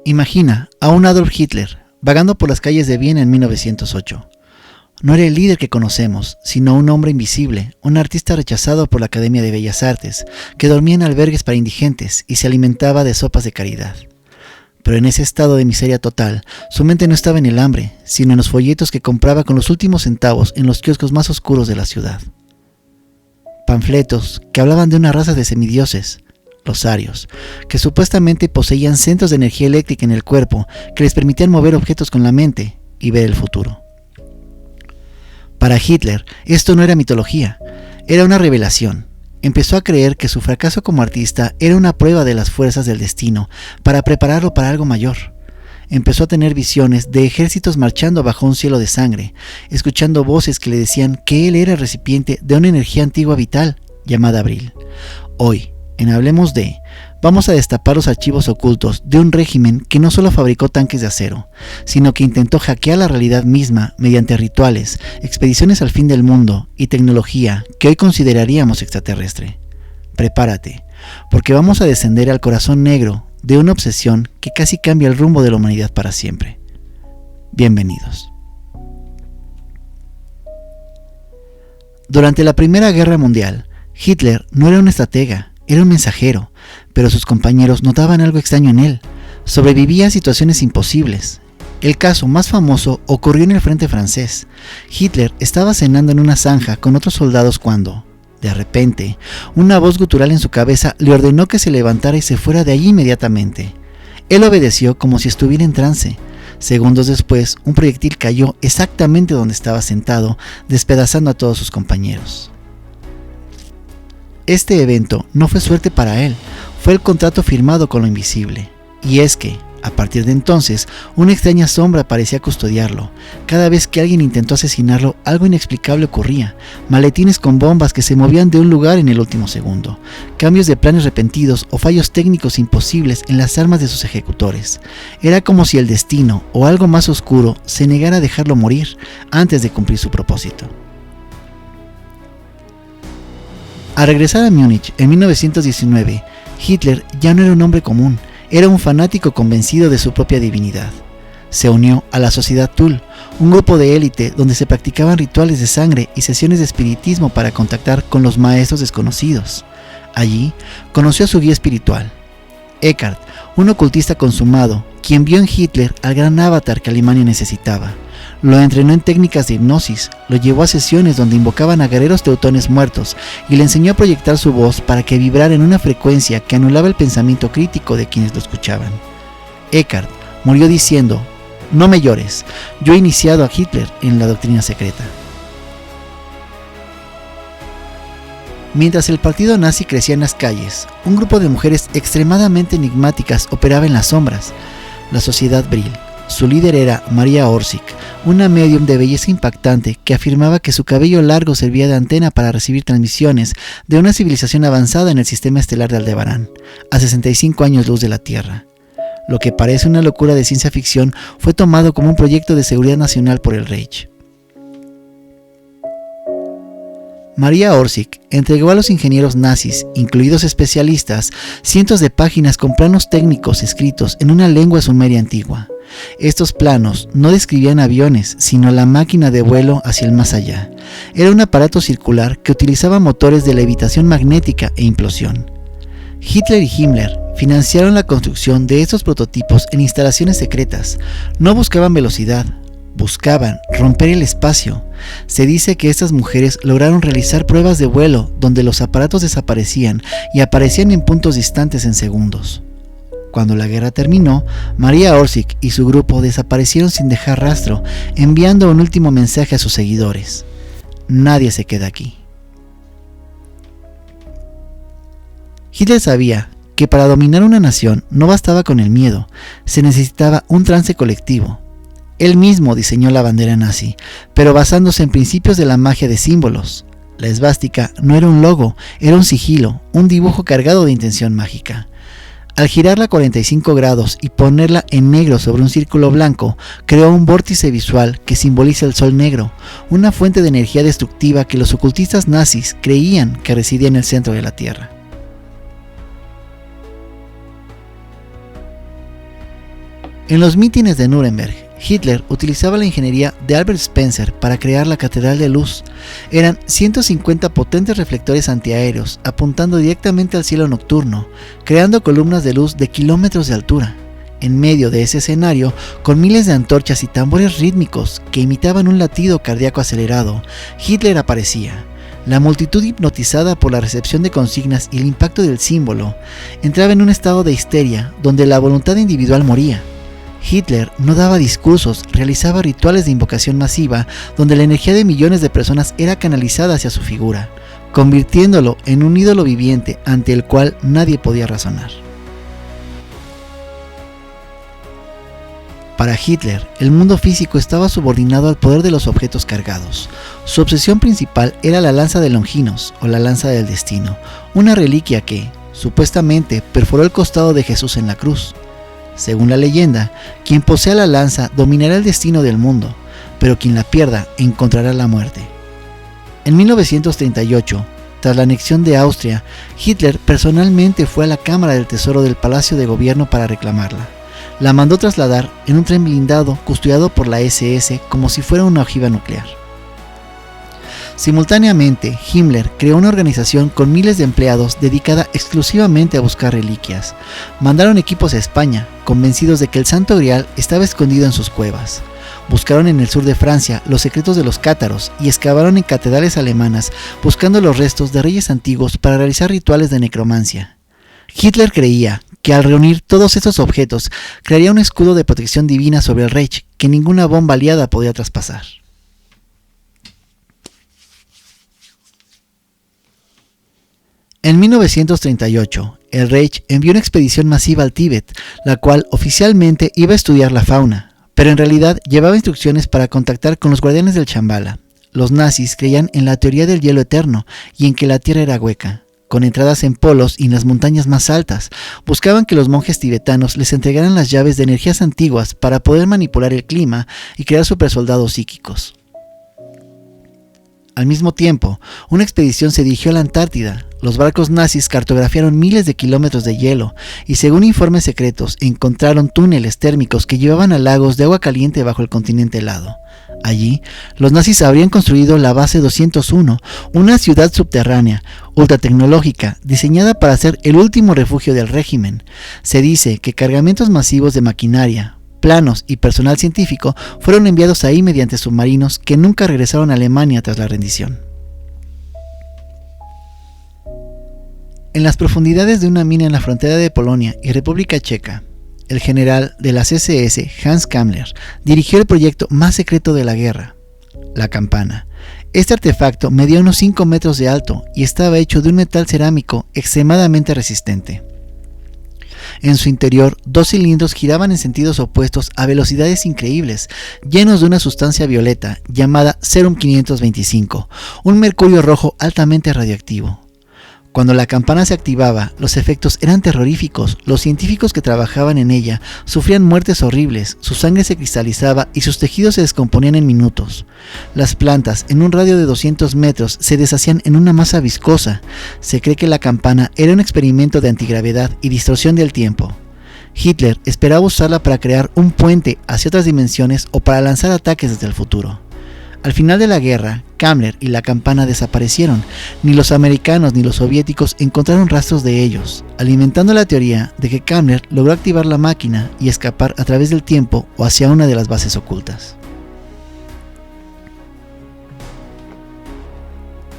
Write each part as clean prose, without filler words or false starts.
Imagina a un Adolf Hitler vagando por las calles de Viena en 1908. No era el líder que conocemos, sino un hombre invisible, un artista rechazado por la Academia de Bellas Artes, que dormía en albergues para indigentes y se alimentaba de sopas de caridad. Pero en ese estado de miseria total, su mente no estaba en el hambre, sino en los folletos que compraba con los últimos centavos en los kioscos más oscuros de la ciudad. Panfletos que hablaban de una raza de semidioses, los arios, que supuestamente poseían centros de energía eléctrica en el cuerpo que les permitían mover objetos con la mente y ver el futuro. Para Hitler, esto no era mitología, era una revelación. Empezó a creer que su fracaso como artista era una prueba de las fuerzas del destino para prepararlo para algo mayor. Empezó a tener visiones de ejércitos marchando bajo un cielo de sangre, escuchando voces que le decían que él era el recipiente de una energía antigua vital llamada Abril. Hoy, en Hablemos de, vamos a destapar los archivos ocultos de un régimen que no solo fabricó tanques de acero, sino que intentó hackear la realidad misma mediante rituales, expediciones al fin del mundo y tecnología que hoy consideraríamos extraterrestre. Prepárate, porque vamos a descender al corazón negro de una obsesión que casi cambia el rumbo de la humanidad para siempre. Bienvenidos. Durante la Primera Guerra Mundial, Hitler no era un estratega, era un mensajero, pero sus compañeros notaban algo extraño en él. Sobrevivía a situaciones imposibles. El caso más famoso ocurrió en el frente francés. Hitler estaba cenando en una zanja con otros soldados cuando, de repente, una voz gutural en su cabeza le ordenó que se levantara y se fuera de allí inmediatamente. Él obedeció como si estuviera en trance. Segundos después, un proyectil cayó exactamente donde estaba sentado, despedazando a todos sus compañeros. Este evento no fue suerte para él, fue el contrato firmado con lo invisible. Y es que, a partir de entonces, una extraña sombra parecía custodiarlo. Cada vez que alguien intentó asesinarlo, algo inexplicable ocurría. Maletines con bombas que se movían de un lugar en el último segundo. Cambios de planes repentinos o fallos técnicos imposibles en las armas de sus ejecutores. Era como si el destino, o algo más oscuro, se negara a dejarlo morir antes de cumplir su propósito. Al regresar a Múnich en 1919, Hitler ya no era un hombre común, era un fanático convencido de su propia divinidad. Se unió a la Sociedad Thule, un grupo de élite donde se practicaban rituales de sangre y sesiones de espiritismo para contactar con los maestros desconocidos. Allí conoció a su guía espiritual, Eckhart, un ocultista consumado, quien vio en Hitler al gran avatar que Alemania necesitaba. Lo entrenó en técnicas de hipnosis, lo llevó a sesiones donde invocaban a guerreros teutones muertos y le enseñó a proyectar su voz para que vibrara en una frecuencia que anulaba el pensamiento crítico de quienes lo escuchaban. Eckhart murió diciendo: «No me llores, yo he iniciado a Hitler en la doctrina secreta». Mientras el partido nazi crecía en las calles, un grupo de mujeres extremadamente enigmáticas operaba en las sombras, la Sociedad Brill. Su líder era Maria Orsic, una médium de belleza impactante que afirmaba que su cabello largo servía de antena para recibir transmisiones de una civilización avanzada en el sistema estelar de Aldebarán, a 65 años luz de la Tierra. Lo que parece una locura de ciencia ficción fue tomado como un proyecto de seguridad nacional por el Reich. Maria Orsic entregó a los ingenieros nazis, incluidos especialistas, cientos de páginas con planos técnicos escritos en una lengua sumeria antigua. Estos planos no describían aviones, sino la máquina de vuelo hacia el más allá. Era un aparato circular que utilizaba motores de levitación magnética e implosión. Hitler y Himmler financiaron la construcción de estos prototipos en instalaciones secretas. No buscaban velocidad, buscaban romper el espacio. Se dice que estas mujeres lograron realizar pruebas de vuelo donde los aparatos desaparecían y aparecían en puntos distantes en segundos. Cuando la guerra terminó, Maria Orsic y su grupo desaparecieron sin dejar rastro, enviando un último mensaje a sus seguidores: «Nadie se queda aquí». Hitler sabía que para dominar una nación no bastaba con el miedo, se necesitaba un trance colectivo. Él mismo diseñó la bandera nazi, pero basándose en principios de la magia de símbolos. La esvástica no era un logo, era un sigilo, un dibujo cargado de intención mágica. Al girarla 45 grados y ponerla en negro sobre un círculo blanco, creó un vórtice visual que simboliza el sol negro, una fuente de energía destructiva que los ocultistas nazis creían que residía en el centro de la Tierra. En los mítines de Nuremberg, Hitler utilizaba la ingeniería de Albert Spencer para crear la Catedral de Luz. Eran 150 potentes reflectores antiaéreos apuntando directamente al cielo nocturno, creando columnas de luz de kilómetros de altura. En medio de ese escenario, con miles de antorchas y tambores rítmicos que imitaban un latido cardíaco acelerado, Hitler aparecía. La multitud, hipnotizada por la recepción de consignas y el impacto del símbolo, entraba en un estado de histeria donde la voluntad individual moría. Hitler no daba discursos, realizaba rituales de invocación masiva donde la energía de millones de personas era canalizada hacia su figura, convirtiéndolo en un ídolo viviente ante el cual nadie podía razonar. Para Hitler, el mundo físico estaba subordinado al poder de los objetos cargados. Su obsesión principal era la lanza de Longinos, o la lanza del destino, una reliquia que, supuestamente, perforó el costado de Jesús en la cruz. Según la leyenda, quien posea la lanza dominará el destino del mundo, pero quien la pierda encontrará la muerte. En 1938, tras la anexión de Austria, Hitler personalmente fue a la Cámara del Tesoro del Palacio de Gobierno para reclamarla. La mandó trasladar en un tren blindado custodiado por la SS como si fuera una ojiva nuclear. Simultáneamente, Himmler creó una organización con miles de empleados dedicada exclusivamente a buscar reliquias. Mandaron equipos a España, convencidos de que el Santo Grial estaba escondido en sus cuevas. Buscaron en el sur de Francia los secretos de los cátaros y excavaron en catedrales alemanas buscando los restos de reyes antiguos para realizar rituales de necromancia. Hitler creía que al reunir todos estos objetos crearía un escudo de protección divina sobre el Reich que ninguna bomba aliada podía traspasar. En 1938, el Reich envió una expedición masiva al Tíbet, la cual oficialmente iba a estudiar la fauna, pero en realidad llevaba instrucciones para contactar con los guardianes del Shambhala. Los nazis creían en la teoría del hielo eterno y en que la tierra era hueca. Con entradas en polos y en las montañas más altas, buscaban que los monjes tibetanos les entregaran las llaves de energías antiguas para poder manipular el clima y crear supersoldados psíquicos. Al mismo tiempo, una expedición se dirigió a la Antártida. Los barcos nazis cartografiaron miles de kilómetros de hielo y, según informes secretos, encontraron túneles térmicos que llevaban a lagos de agua caliente bajo el continente helado. Allí, los nazis habrían construido la Base 201, una ciudad subterránea, ultratecnológica, diseñada para ser el último refugio del régimen. Se dice que cargamentos masivos de maquinaria, planos y personal científico fueron enviados ahí mediante submarinos que nunca regresaron a Alemania tras la rendición. En las profundidades de una mina en la frontera de Polonia y República Checa, el general de las SS, Hans Kammler, dirigió el proyecto más secreto de la guerra, la campana. Este artefacto medía unos 5 metros de alto y estaba hecho de un metal cerámico extremadamente resistente. En su interior, 2 cilindros giraban en sentidos opuestos a velocidades increíbles, llenos de una sustancia violeta llamada Serum 525, un mercurio rojo altamente radioactivo. Cuando la campana se activaba, los efectos eran terroríficos. Los científicos que trabajaban en ella sufrían muertes horribles, su sangre se cristalizaba y sus tejidos se descomponían en minutos. Las plantas, en un radio de 200 metros, se deshacían en una masa viscosa. Se cree que la campana era un experimento de antigravedad y distorsión del tiempo. Hitler esperaba usarla para crear un puente hacia otras dimensiones o para lanzar ataques desde el futuro. Al final de la guerra, Kammler y la campana desaparecieron. Ni los americanos ni los soviéticos encontraron rastros de ellos, alimentando la teoría de que Kammler logró activar la máquina y escapar a través del tiempo o hacia una de las bases ocultas.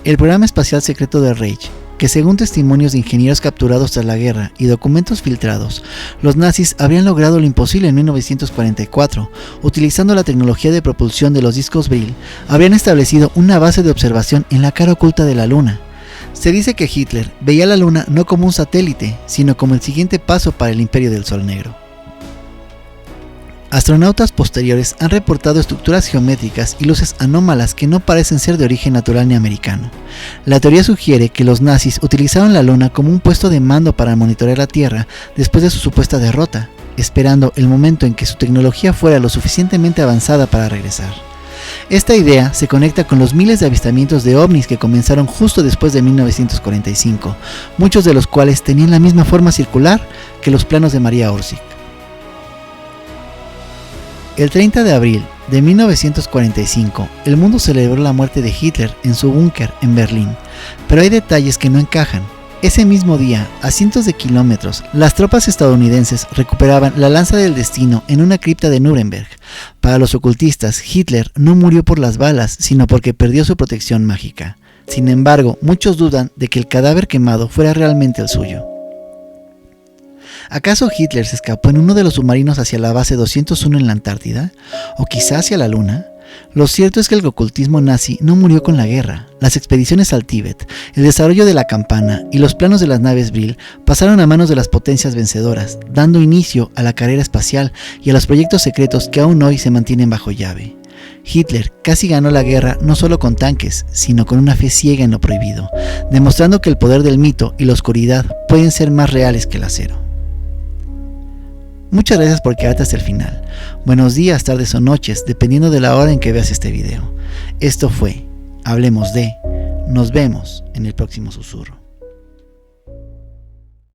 El programa espacial secreto del Reich, que según testimonios de ingenieros capturados tras la guerra y documentos filtrados, los nazis habrían logrado lo imposible en 1944, utilizando la tecnología de propulsión de los discos Brill, habrían establecido una base de observación en la cara oculta de la Luna. Se dice que Hitler veía la Luna no como un satélite, sino como el siguiente paso para el imperio del Sol Negro. Astronautas posteriores han reportado estructuras geométricas y luces anómalas que no parecen ser de origen natural ni americano. La teoría sugiere que los nazis utilizaron la Luna como un puesto de mando para monitorear la Tierra después de su supuesta derrota, esperando el momento en que su tecnología fuera lo suficientemente avanzada para regresar. Esta idea se conecta con los miles de avistamientos de ovnis que comenzaron justo después de 1945, muchos de los cuales tenían la misma forma circular que los planos de María Orsic. El 30 de abril de 1945, el mundo celebró la muerte de Hitler en su búnker en Berlín, pero hay detalles que no encajan. Ese mismo día, a cientos de kilómetros, las tropas estadounidenses recuperaban la lanza del destino en una cripta de Nuremberg. Para los ocultistas, Hitler no murió por las balas, sino porque perdió su protección mágica. Sin embargo, muchos dudan de que el cadáver quemado fuera realmente el suyo. ¿Acaso Hitler se escapó en uno de los submarinos hacia la base 201 en la Antártida? ¿O quizá hacia la Luna? Lo cierto es que el ocultismo nazi no murió con la guerra. Las expediciones al Tíbet, el desarrollo de la campana y los planos de las naves Brill pasaron a manos de las potencias vencedoras, dando inicio a la carrera espacial y a los proyectos secretos que aún hoy se mantienen bajo llave. Hitler casi ganó la guerra no solo con tanques, sino con una fe ciega en lo prohibido, demostrando que el poder del mito y la oscuridad pueden ser más reales que el acero. Muchas gracias por quedarte hasta el final. Buenos días, tardes o noches, dependiendo de la hora en que veas este video. Esto fue Hablemos de. Nos vemos en el próximo susurro.